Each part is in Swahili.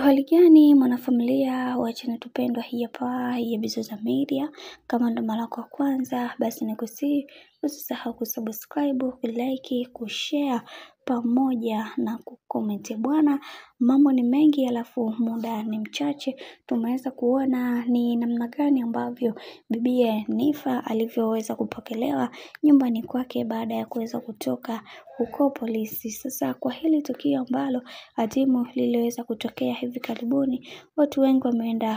Hali gani mwanafamilia wa channel tupendwa hii hapa ya Bizoza Media. Kama ndo mara yako ya kwanza basi nikusihi usisahau kusubscribe, kulike, kushare pamoja na kucomment. Bwana, mambo ni mengi alafu muda ni mchache. Tumeweza kuona ni namna gani ambavyo bibiye Nifa alivyoweza kupokelewa nyumbani kwake baada ya kuweza kutoka huko polisi. Sasa kwa hili tukio ambalo adimu liliweza kutokea hivi karibuni, watu wengi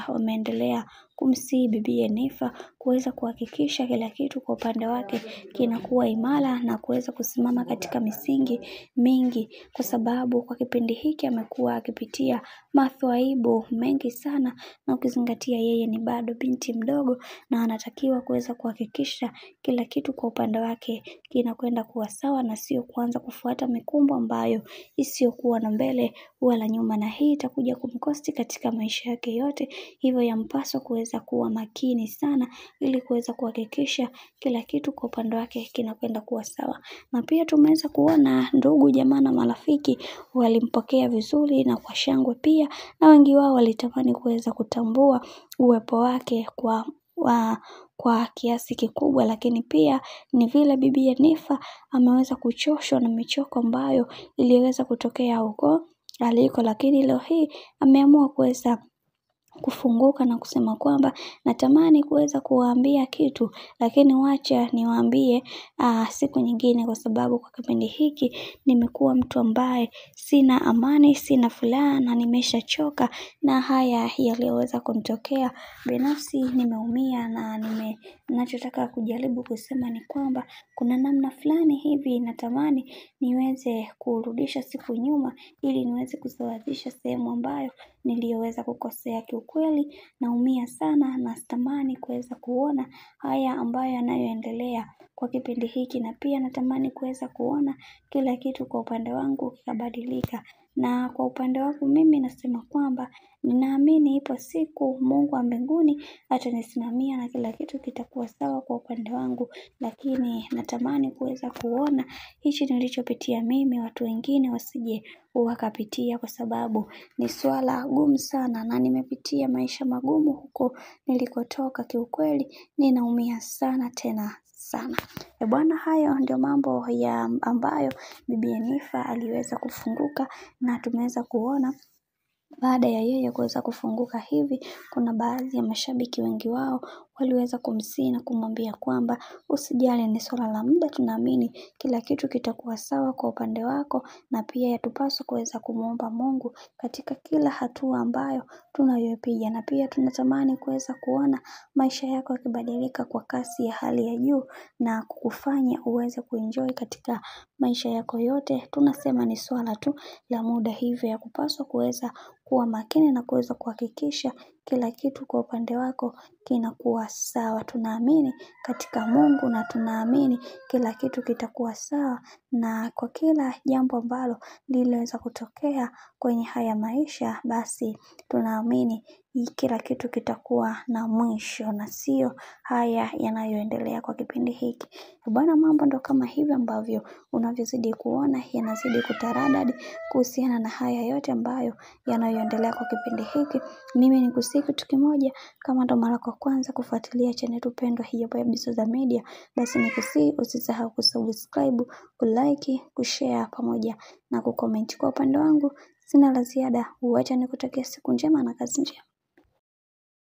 wameendelea kumsihi bibiye Nifa kuweza kuhakikisha kila kitu kwa upande wake kinakuwa imara na kuweza kusimama katika misingi mingi, kwa sababu kwa kipindi hiki amekuwa akipitia maswaibu mengi sana, na ukizingatia yeye ni bado binti mdogo na anatakiwa kuweza kuhakikisha kila kitu kwa upande wake kinakwenda kuwa sawa na sio kuanza kufuata mikumbo ambayo isiyokuwa na mbele wala nyuma, na hii itakuja kumkosti katika maisha yake yote. Hivyo yampaswa kuweza kuwa makini sana ili kuweza kuhakikisha kila kitu kwa upande wake kinakwenda kuwa sawa. Na pia tumeweza kuona ndugu jamaa na marafiki walimpokea vizuri na kwa shangwe pia, na wengi wao walitamani kuweza kutambua uwepo wake kwa kiasi kikubwa, lakini pia ni vile bibiye Nifa ameweza kuchoshwa na michoko ambayo iliweza kutokea huko aliko, lakini leo hii ameamua kuweza kufunguka na kusema kwamba natamani kuweza kuwaambia kitu, lakini wacha niwaambie siku nyingine, kwa sababu kwa kipindi hiki nimekuwa mtu ambaye sina amani, sina furaha na nimeshachoka na haya yaliyoweza kunitokea. Binafsi nimeumia na ninachotaka kujaribu kusema ni kwamba kuna namna fulani hivi natamani niweze kurudisha siku nyuma ili niweze kusawazisha sehemu ambayo niliyoweza kukosea. Kiukweli naumia sana na sitamani kuweza kuona haya ambayo yanayoendelea kwa kipindi hiki, na pia natamani kuweza kuona kila kitu kwa upande wangu kikabadilika. Na kwa upande wangu mimi nasema kwamba ninaamini ipo siku Mungu wa mbinguni atanisimamia na kila kitu kitakuwa sawa kwa upande wangu, lakini natamani kuweza kuona hichi nilichopitia mimi watu wengine wasije wakapitia, kwa sababu ni swala gumu sana na nimepitia maisha magumu huko nilikotoka. Kiukweli ninaumia sana tena sana. Bwana, hayo ndio mambo ya ambayo bibiye Nifa aliweza kufunguka, na tumeweza kuona baada ya yeye kuweza kufunguka hivi, kuna baadhi ya mashabiki wengi wao waliweza kumsihi na kumwambia kwamba usijali, ni swala la muda, tunaamini kila kitu kitakuwa sawa kwa upande wako, na pia yatupaswa kuweza kumuomba Mungu katika kila hatua ambayo tunayopiga, na pia tunatamani kuweza kuona maisha yako yakibadilika kwa kasi ya hali ya juu na kukufanya uweze kuenjoy katika maisha yako yote. Tunasema ni swala tu la muda, hivyo ya kupaswa kuweza kuwa makini na kuweza kuhakikisha kila kitu kwa upande wako kinakuwa sawa. Tunaamini katika Mungu na tunaamini kila kitu kitakuwa sawa, na kwa kila jambo ambalo liliweza kutokea kwenye haya maisha, basi tunaamini kila kitu kitakuwa na mwisho na sio haya yanayoendelea kwa kipindi hiki. Bwana, mambo ndo kama hivyo ambavyo unavyozidi kuona yanazidi kutaradadi kuhusiana na haya yote ambayo yanayoendelea kwa kipindi hiki. Mimi nikusihi kitu kimoja, kama ndo mara yako ya kwanza kufuatilia channel tupendwa hii hapa ya Bizoza Media, basi nikusihi usisahau kusubscribe, kulike, kushare pamoja na kucomment. Kwa upande wangu sina la ziada, wacha nikutakia siku njema na kazi njema.